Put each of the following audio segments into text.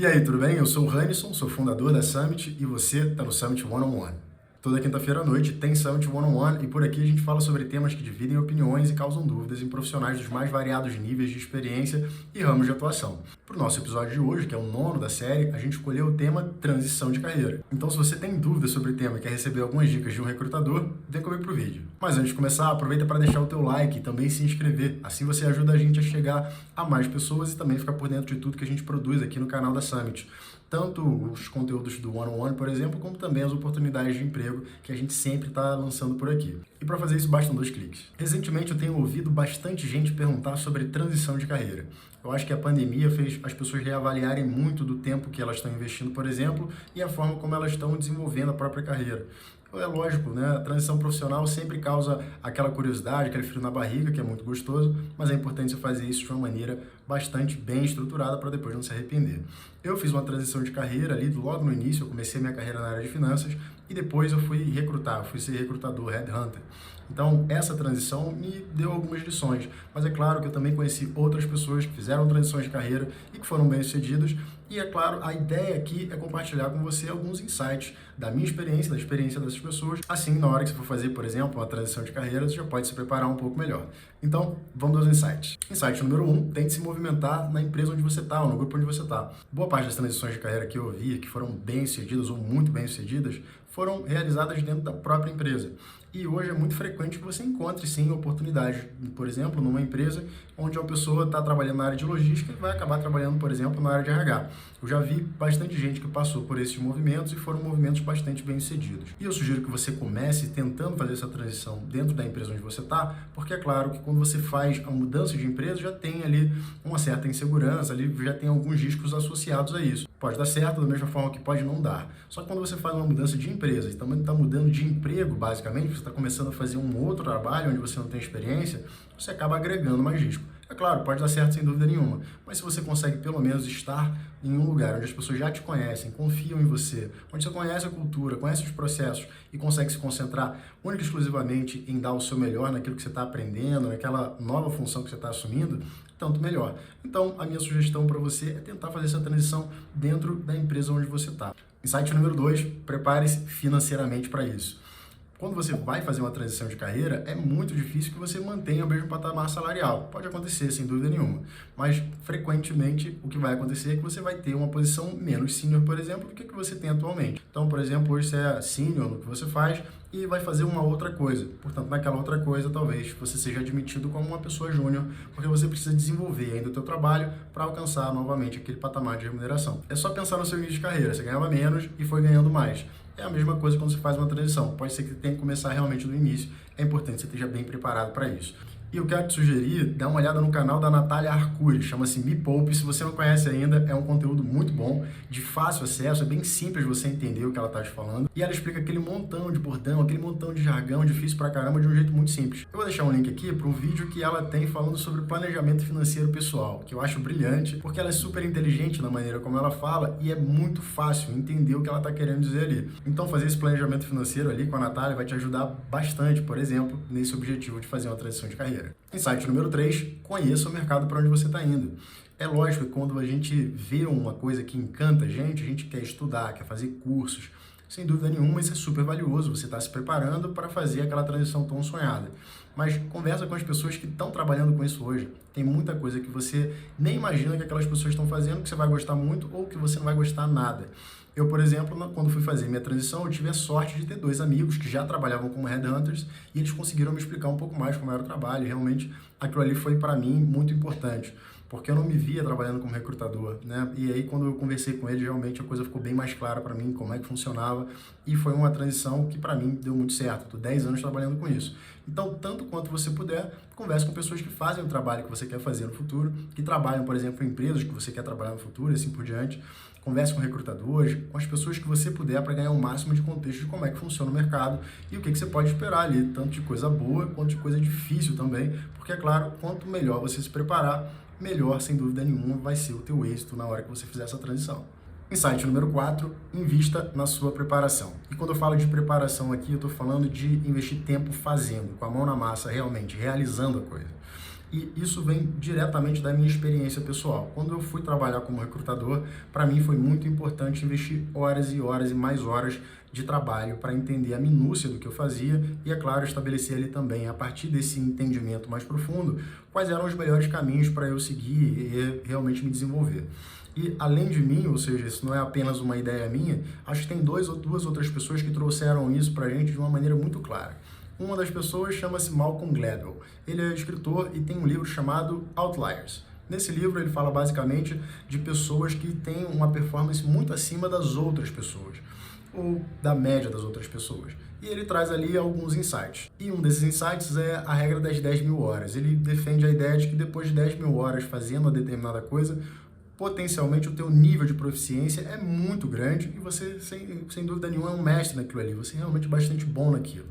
E aí, tudo bem? Eu sou o Ranison, sou fundador da Summit e você está no Summit One on One. Toda quinta-feira à noite tem Summit One on One e por aqui a gente fala sobre temas que dividem opiniões e causam dúvidas em profissionais dos mais variados níveis de experiência e ramos de atuação. Para o nosso episódio de hoje, que é o 9º da série, a gente escolheu o tema transição de carreira. Então, se você tem dúvidas sobre o tema e quer receber algumas dicas de um recrutador, vem comigo pro vídeo. Mas antes de começar, aproveita para deixar o teu like e também se inscrever. Assim você ajuda a gente a chegar a mais pessoas e também ficar por dentro de tudo que a gente produz aqui no canal da Summit. Tanto os conteúdos do One on One, por exemplo, como também as oportunidades de emprego que a gente sempre está lançando por aqui. E para fazer isso, bastam 2 cliques. Recentemente eu tenho ouvido bastante gente perguntar sobre transição de carreira. Eu acho que a pandemia fez as pessoas reavaliarem muito do tempo que elas estão investindo, por exemplo, e a forma como elas estão desenvolvendo a própria carreira. É lógico, né? A transição profissional sempre causa aquela curiosidade, aquele frio na barriga, que é muito gostoso, mas é importante você fazer isso de uma maneira bastante bem estruturada para depois não se arrepender. Eu fiz uma transição de carreira ali, logo no início, eu comecei minha carreira na área de finanças e depois eu fui ser recrutador, headhunter. Então, essa transição me deu algumas lições, mas é claro que eu também conheci outras pessoas que fizeram transições de carreira e que foram bem-sucedidas. E é claro, a ideia aqui é compartilhar com você alguns insights da minha experiência, da experiência dessas pessoas. Assim, na hora que você for fazer, por exemplo, uma transição de carreira, você já pode se preparar um pouco melhor. Então, vamos aos insights. Insight número 1, tente se movimentar na empresa onde você está, ou no grupo onde você está. Boa parte das transições de carreira que eu vi, que foram bem-sucedidas ou muito bem-sucedidas, foram realizadas dentro da própria empresa. E hoje é muito frequente que você encontre, sim, oportunidades, por exemplo, numa empresa onde uma pessoa está trabalhando na área de logística e vai acabar trabalhando, por exemplo, na área de RH. Eu já vi bastante gente que passou por esses movimentos e foram movimentos bastante bem-sucedidos. E eu sugiro que você comece tentando fazer essa transição dentro da empresa onde você está, porque é claro que quando você faz a mudança de empresa, já tem ali uma certa insegurança, ali já tem alguns riscos associados a isso. Pode dar certo da mesma forma que pode não dar. Só que quando você faz uma mudança de empresa e também está mudando de emprego, basicamente, você está começando a fazer um outro trabalho onde você não tem experiência, você acaba agregando mais risco. É claro, pode dar certo sem dúvida nenhuma, mas se você consegue pelo menos estar em um lugar onde as pessoas já te conhecem, confiam em você, onde você conhece a cultura, conhece os processos e consegue se concentrar única e exclusivamente em dar o seu melhor naquilo que você está aprendendo, naquela nova função que você está assumindo, tanto melhor. Então, a minha sugestão para você é tentar fazer essa transição dentro da empresa onde você está. Insight número 2, prepare-se financeiramente para isso. Quando você vai fazer uma transição de carreira, é muito difícil que você mantenha o mesmo patamar salarial. Pode acontecer, sem dúvida nenhuma. Mas, frequentemente, o que vai acontecer é que você vai ter uma posição menos sênior, por exemplo, do que você tem atualmente. Então, por exemplo, hoje você é sênior no que você faz e vai fazer uma outra coisa. Portanto, naquela outra coisa, talvez você seja admitido como uma pessoa júnior, porque você precisa desenvolver ainda o seu trabalho para alcançar novamente aquele patamar de remuneração. É só pensar no seu início de carreira. Você ganhava menos e foi ganhando mais. É a mesma coisa quando você faz uma transição. Pode ser que tenha que começar realmente do início. É importante que você esteja bem preparado para isso. E eu quero te sugerir, dá uma olhada no canal da Natália Arcuri, chama-se Me Poupe. Se você não conhece ainda, é um conteúdo muito bom, de fácil acesso, é bem simples você entender o que ela está te falando. E ela explica aquele montão de bordão, aquele montão de jargão difícil pra caramba de um jeito muito simples. Eu vou deixar um link aqui para um vídeo que ela tem falando sobre planejamento financeiro pessoal, que eu acho brilhante, porque ela é super inteligente na maneira como ela fala e é muito fácil entender o que ela está querendo dizer ali. Então fazer esse planejamento financeiro ali com a Natália vai te ajudar bastante, por exemplo, nesse objetivo de fazer uma transição de carreira. Insight número 3, conheça o mercado para onde você está indo. É lógico que quando a gente vê uma coisa que encanta a gente quer estudar, quer fazer cursos. Sem dúvida nenhuma, isso é super valioso, você está se preparando para fazer aquela transição tão sonhada. Mas conversa com as pessoas que estão trabalhando com isso hoje. Tem muita coisa que você nem imagina que aquelas pessoas estão fazendo, que você vai gostar muito ou que você não vai gostar nada. Eu, por exemplo, quando fui fazer minha transição, eu tive a sorte de ter 2 amigos que já trabalhavam como headhunters e eles conseguiram me explicar um pouco mais como era o trabalho. Realmente, aquilo ali foi, para mim, muito importante, porque eu não me via trabalhando como recrutador, né? E aí, quando eu conversei com eles, realmente a coisa ficou bem mais clara para mim, como é que funcionava, e foi uma transição que, para mim, deu muito certo. Estou 10 anos trabalhando com isso. Então, tanto quanto você puder, converse com pessoas que fazem o trabalho que você quer fazer no futuro, que trabalham, por exemplo, em empresas que você quer trabalhar no futuro e assim por diante. Converse com recrutadores, com as pessoas que você puder para ganhar o máximo de contexto de como é que funciona o mercado e o que você pode esperar ali, tanto de coisa boa quanto de coisa difícil também, porque, é claro, quanto melhor você se preparar, melhor, sem dúvida nenhuma, vai ser o teu êxito na hora que você fizer essa transição. Insight número 4, invista na sua preparação. E quando eu falo de preparação aqui, eu estou falando de investir tempo fazendo, com a mão na massa, realmente, realizando a coisa. E isso vem diretamente da minha experiência pessoal. Quando eu fui trabalhar como recrutador, para mim foi muito importante investir horas e horas e mais horas de trabalho para entender a minúcia do que eu fazia e, é claro, estabelecer ali também, a partir desse entendimento mais profundo, quais eram os melhores caminhos para eu seguir e realmente me desenvolver. E além de mim, ou seja, isso não é apenas uma ideia minha, acho que tem duas outras pessoas que trouxeram isso para a gente de uma maneira muito clara. Uma das pessoas chama-se Malcolm Gladwell. Ele é escritor e tem um livro chamado Outliers. Nesse livro ele fala basicamente de pessoas que têm uma performance muito acima das outras pessoas, ou da média das outras pessoas. E ele traz ali alguns insights. E um desses insights é a regra das 10.000 horas. Ele defende a ideia de que depois de 10.000 horas fazendo uma determinada coisa, potencialmente o teu nível de proficiência é muito grande e você, sem dúvida nenhuma, é um mestre naquilo ali. Você é realmente bastante bom naquilo.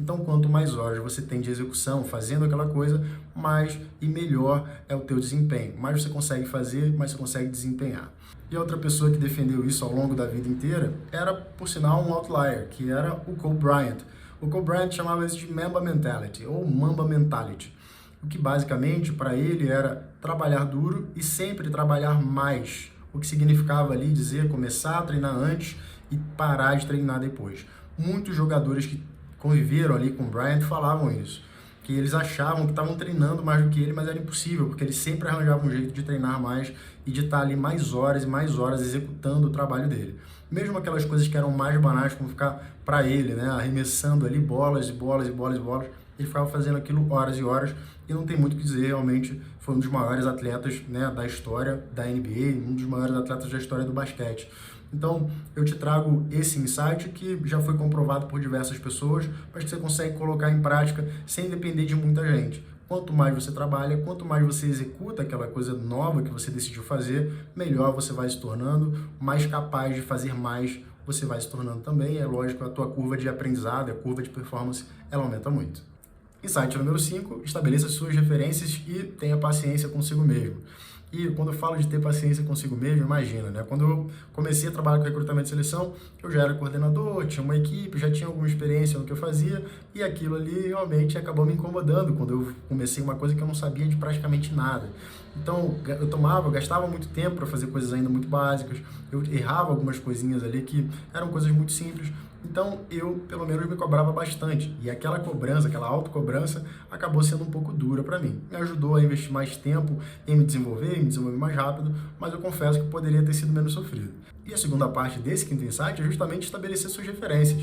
Então, quanto mais horas você tem de execução, fazendo aquela coisa, mais e melhor é o teu desempenho. Mais você consegue fazer, mais você consegue desempenhar. E a outra pessoa que defendeu isso ao longo da vida inteira era, por sinal, um outlier, que era o Kobe Bryant. O Kobe Bryant chamava isso de Mamba Mentality, ou Mamba Mentality. O que basicamente, para ele, era trabalhar duro e sempre trabalhar mais. O que significava ali dizer começar a treinar antes e parar de treinar depois. Muitos jogadores que conviveram ali com o Bryant falavam isso, que eles achavam que estavam treinando mais do que ele, mas era impossível, porque ele sempre arranjava um jeito de treinar mais e de estar ali mais horas e mais horas executando o trabalho dele. Mesmo aquelas coisas que eram mais banais, como ficar para ele, né, arremessando ali bolas e bolas e bolas e bolas, ele ficava fazendo aquilo horas e horas e não tem muito o que dizer, realmente foi um dos maiores atletas, né, da história da NBA, um dos maiores atletas da história do basquete. Então, eu te trago esse insight que já foi comprovado por diversas pessoas, mas que você consegue colocar em prática sem depender de muita gente. Quanto mais você trabalha, quanto mais você executa aquela coisa nova que você decidiu fazer, melhor você vai se tornando, mais capaz de fazer mais você vai se tornando também. É lógico, a tua curva de aprendizado, a curva de performance, ela aumenta muito. Insight número 5, estabeleça suas referências e tenha paciência consigo mesmo. E quando eu falo de ter paciência consigo mesmo, imagina, né? Quando eu comecei a trabalhar com recrutamento e seleção, eu já era coordenador, tinha uma equipe, já tinha alguma experiência no que eu fazia, e aquilo ali realmente acabou me incomodando quando eu comecei uma coisa que eu não sabia de praticamente nada. Então, eu gastava muito tempo para fazer coisas ainda muito básicas, eu errava algumas coisinhas ali que eram coisas muito simples. Então, eu, pelo menos, me cobrava bastante. E aquela cobrança, aquela autocobrança, acabou sendo um pouco dura para mim. Me ajudou a investir mais tempo em me desenvolver mais rápido, mas eu confesso que poderia ter sido menos sofrido. E a segunda parte desse quinto insight é justamente estabelecer suas referências.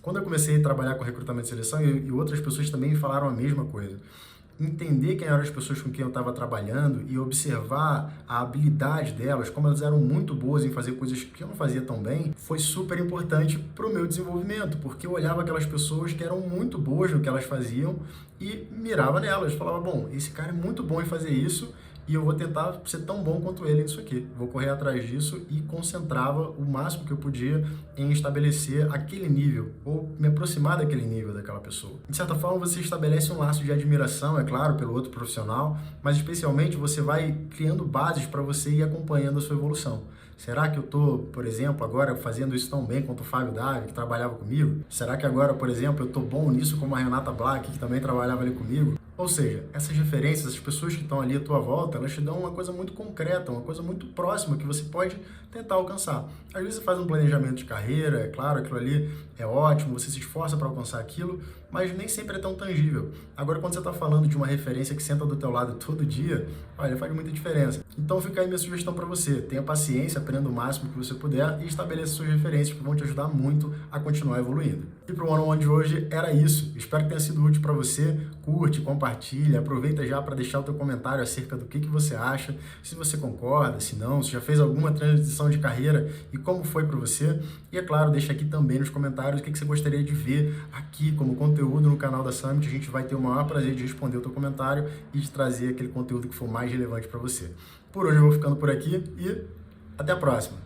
Quando eu comecei a trabalhar com recrutamento e seleção, e outras pessoas também falaram a mesma coisa, entender quem eram as pessoas com quem eu estava trabalhando e observar a habilidade delas, como elas eram muito boas em fazer coisas que eu não fazia tão bem, foi super importante para o meu desenvolvimento, porque eu olhava aquelas pessoas que eram muito boas no que elas faziam e mirava nelas, falava, bom, esse cara é muito bom em fazer isso, e eu vou tentar ser tão bom quanto ele nisso aqui. Vou correr atrás disso e concentrava o máximo que eu podia em estabelecer aquele nível, ou me aproximar daquele nível daquela pessoa. De certa forma, você estabelece um laço de admiração, é claro, pelo outro profissional, mas especialmente você vai criando bases para você ir acompanhando a sua evolução. Será que eu estou, por exemplo, agora fazendo isso tão bem quanto o Fábio Davi, que trabalhava comigo? Será que agora, por exemplo, eu estou bom nisso como a Renata Black, que também trabalhava ali comigo? Ou seja, essas referências, as pessoas que estão ali à tua volta, elas te dão uma coisa muito concreta, uma coisa muito próxima que você pode tentar alcançar. Às vezes você faz um planejamento de carreira, é claro, aquilo ali é ótimo, você se esforça para alcançar aquilo, mas nem sempre é tão tangível. Agora, quando você está falando de uma referência que senta do teu lado todo dia, olha, faz muita diferença. Então fica aí minha sugestão para você. Tenha paciência, aprenda o máximo que você puder e estabeleça suas referências que vão te ajudar muito a continuar evoluindo. E para o One on One de hoje era isso. Espero que tenha sido útil para você. Curte, compartilha, aproveita já para deixar o teu comentário acerca do que você acha, se você concorda, se não, se já fez alguma transição de carreira e como foi para você. E é claro, deixa aqui também nos comentários o que você gostaria de ver aqui como conteúdo no canal da Summit. A gente vai ter o maior prazer de responder o teu comentário e de trazer aquele conteúdo que for mais relevante para você. Por hoje eu vou ficando por aqui e até a próxima!